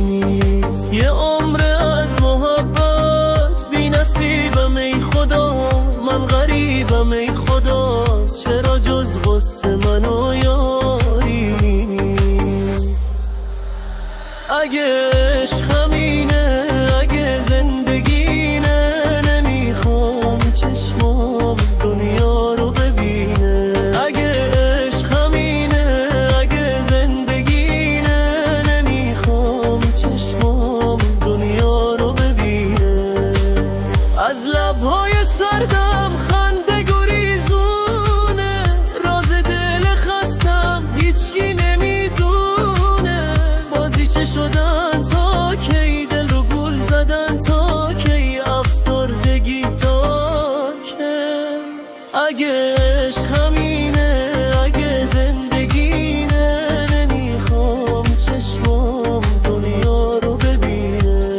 نیست. یه عمر از محبت بی نصیبم ای خدا، من غریبم ای خدا، چرا جز غصه من و یاری نیست. اگه عشق همینه، اگه زندگینه، نمیخوام چشمام دنیا رو ببینه. اگه عشق همینه، اگه زندگینه، نمیخوام چشمام دنیا رو ببینه. از لبهای سردم خنده گریزونه، راز دل خستم هیچکی نمیدونه. بازی چه شدن تا کی، دل رو گول زدن تا کی، افسردگی تا کی. اگه عشق همینه، اگه زندگینه، نمیخوام چشمام دنیا رو ببینه.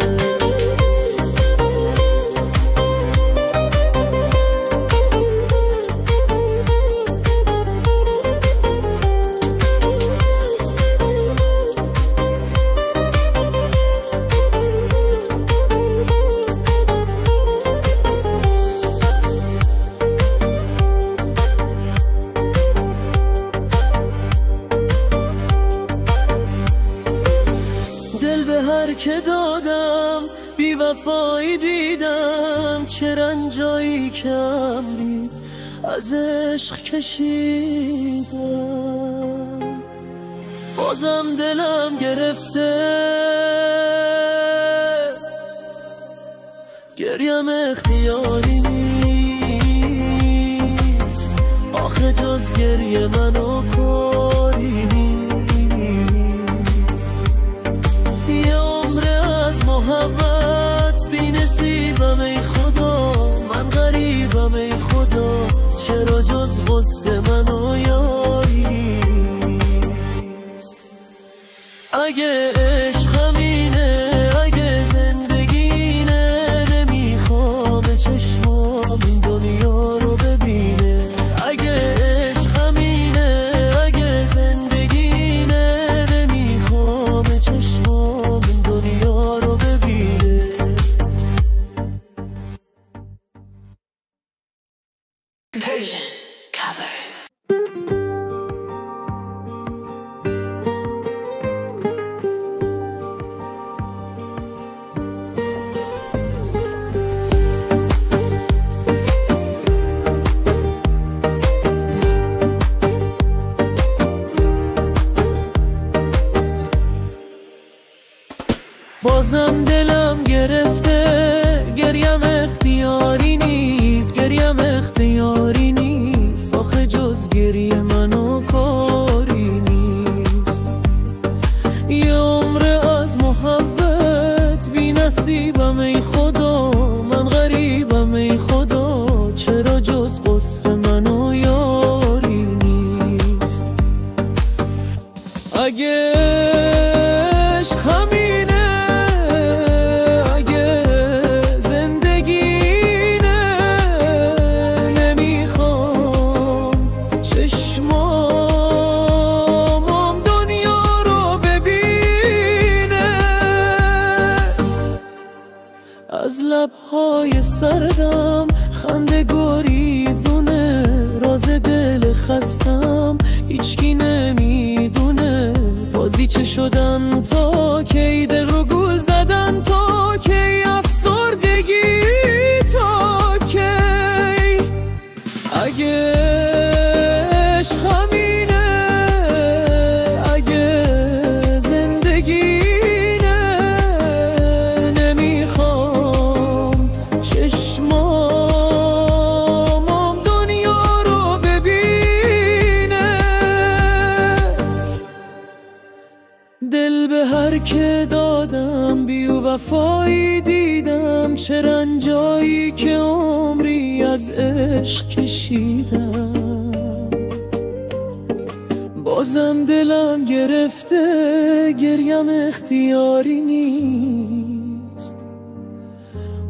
دل به هر که دادم بی وفایی دیدم، چه رنجایی کمری از عشق کشیدم. بازم دلم گرفته، گریم اختیاری نیست. آخه جز گریه منو کاری نیست. یه عمر از محبت بی نصیبم ای خدا، من غریبم ای خدا، چرا جز غصه منو یاری نیست. اگه عشق همینه، اگه زندگینه، نمیخوام چشمام دنیا رو ببینه. اگه عشق همینه، اگه زندگینه، نمیخوام چشمام دنیا رو ببینه. Persian covers. بازم دلم گرفته، گریم اختیاری نیست، گریم اختیاری نیست. آخه جز گریه منو کاری نیست. یه عمر از محبت بی نصیبم ای خدا، من غریبم ای خدا، چرا جز غصه منو یاری نیست. اگه عشق همینه، اگه زندگینه، نمیخوام چشمام دنیا رو ببینه. از لبهای سردم خنده گریزونه، راز دل خستم هیچکی نمیدونه. بازی چه شدن تا کی، دل رو گول زدن تا کی، افسردگی تا کی. اگه عشق همینه، اگه زندگینه، نمیخوام چشمام دنیا رو ببینه. دل به هر که دادم بی وفایی دیدم، چه رنجایی که عمری از عشق کشیدم. بازم دلم گرفته، گریم اختیاری نیست.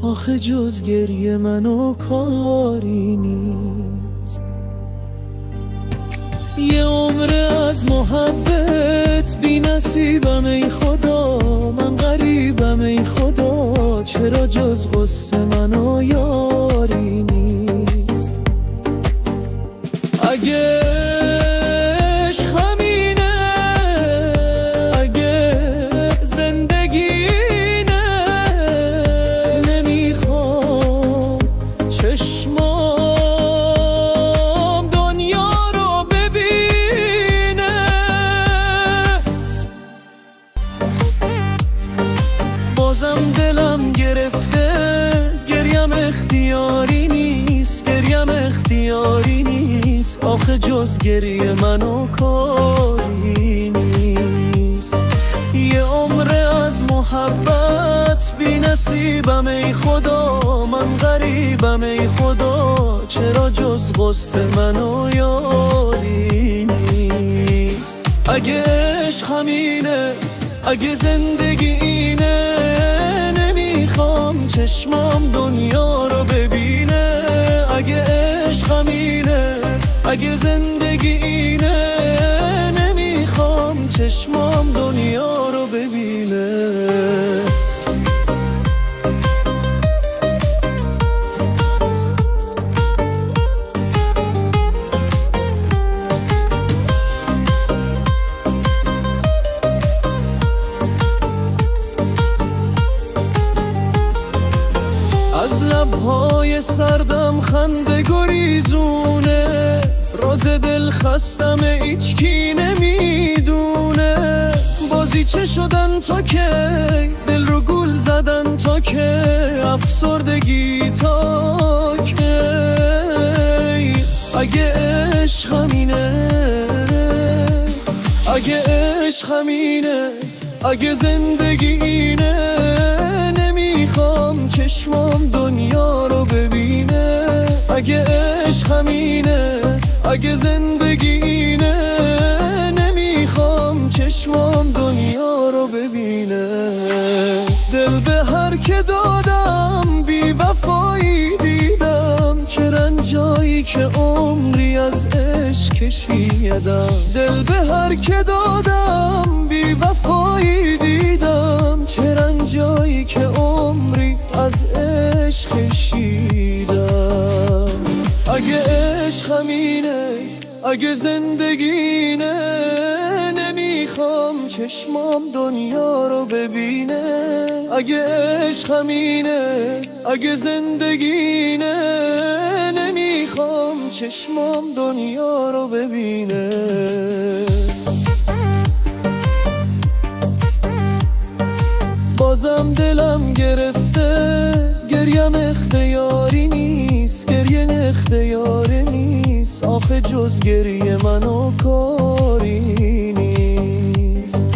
آخه جز گریه منو کاری نیست. یه عمر از محبت بی نصیبم ای خدا، من ای خدا چرا جز غصه منو یاری نیست. اگه عشق همینه، اگه زندگینه، نمیخوام چشمام دنیا رو ببینه. بازم دلم گرفته، گریم اختیاری نیست، گریم اختیاری نیست، آخه جز گریه منو کاری نیست. یه عمره از محبت بی نصیبم ای خدا، من غریبم ای خدا چرا جز غصه منو یاری نیست. اگه عشق همینه، اگه زندگی اینه، نمیخوام چشمام دنیا رو ببینه. اگه عشق همینه، اگه زندگی اینه، نمیخوام چشمام دنیا رو ببینه. از لبهای سردم خنده گریزونه، راز دل خستم هیچکی نمیدونه. بازی چه شدن تا که دل رو گول زدن، تا که افسردگی تا که. اگه عشق همینه، اگه عشق همینه، اگه زندگی اینه، نمیخوام چشمام دنیا رو ببینه. اگه عشق همینه، اگه زندگی اینه، نمیخوام چشمام دنیا رو ببینه. دل به هر که دادم بی وفایی دیدم، چه رنجایی که عمری از عشق کشیدم. دل به هر که دادم بی وفایی دیدم، چه رنجایی که عمری از عشق کشیدم. اگه عشق همینه، اگه زندگینه، نمیخوام چشمام دنیا رو ببینه. اگه عشق همینه، اگه زندگینه، نمیخوام چشمام دنیا رو ببینه. بازم دلم گرفته، گریم اختیاری نیست، گریه اختیاری نیست، آخه جز گریه منو کاری نیست.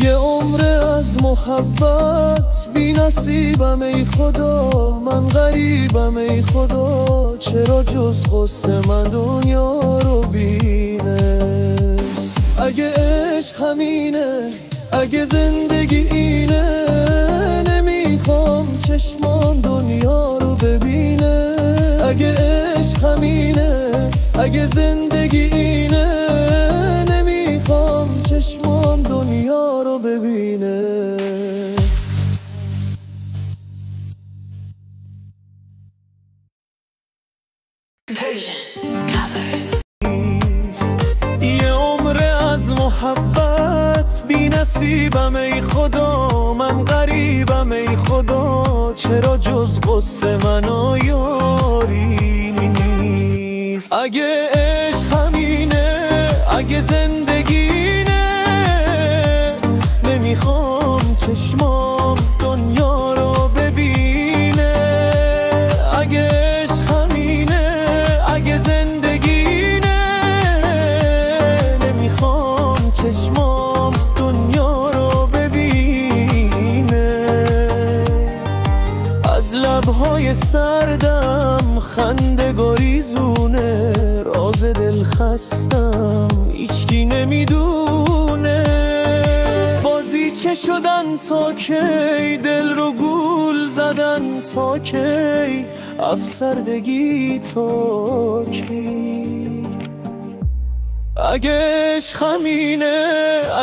یه عمره از محبت بی نصیبم ای خدا، من غریبم ای خدا چرا جز غصه من دنیا رو بینست. اگه عشق همینه، اگه زندگی اینه، نمیخوام چشمان دنیا رو ببینه. اگه عشق همینه، اگه زندگی اینه، نمیخوام چشمان دنیا رو ببینه. Persian covers. یه عمره از محبت بی نصیبم ای خدا، من غریبم ای خدا چرا جز غصه منو یاری نیست. اگه عشق همینه، اگه زندگینه، نمیخوام چشمام دنیا رو ببینه. اگه عشق همینه، اگه زندگینه، نمیخوام چشمام دنیا رو ببینه. از لبهای سردم خنده گریزونه، راز دل خستم هیچکی نمیدونه. بازی چه شدن تا کی دل رو گول زدن، تا کی افسردگی تا کی. اگه عشق همینه،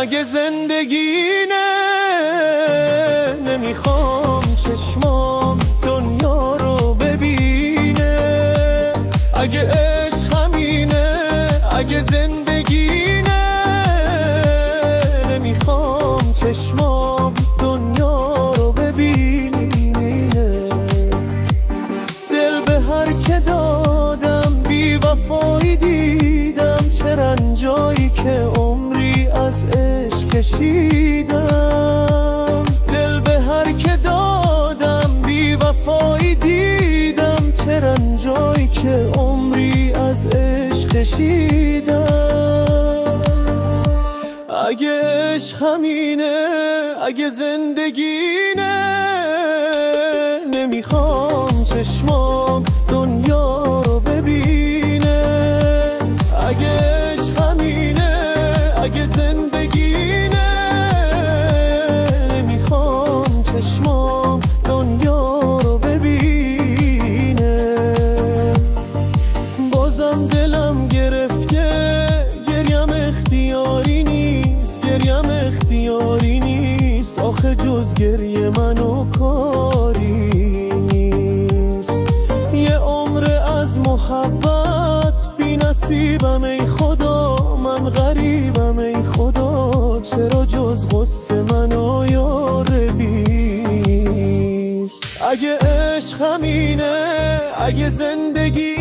اگه زندگینه، نمیخوام چشمام دنیا رو ببینه. اگه عشق همینه، اگه زندگینه، نمیخوام چشمام دنیا رو ببینه. دل به هر که دادم بی وفایی دیدم، چه رنجایی که عمری از عشق کشیدم. دل به هر که دادم بی وفایی دیدم، چه رنجایی که عمری از عشق کشیدم. اگه عشق همینه، اگه زندگینه، نمیخوام چشمام دنیا رو ببینه. اگه عشق همینه، اگه زندگینه، نمیخوام چشمام دنیا رو ببینه. بازم دلم گرفته، گریم اختیاری نیست، گریم اختیاری نیست. آخه جز گریه منو کاری نیست. یه عمر از محبت بی نصیبم ای خدا، من غریبم ای خدا. چرا جز غصه منو یار بیست. اگه عشق همینه، اگه زندگی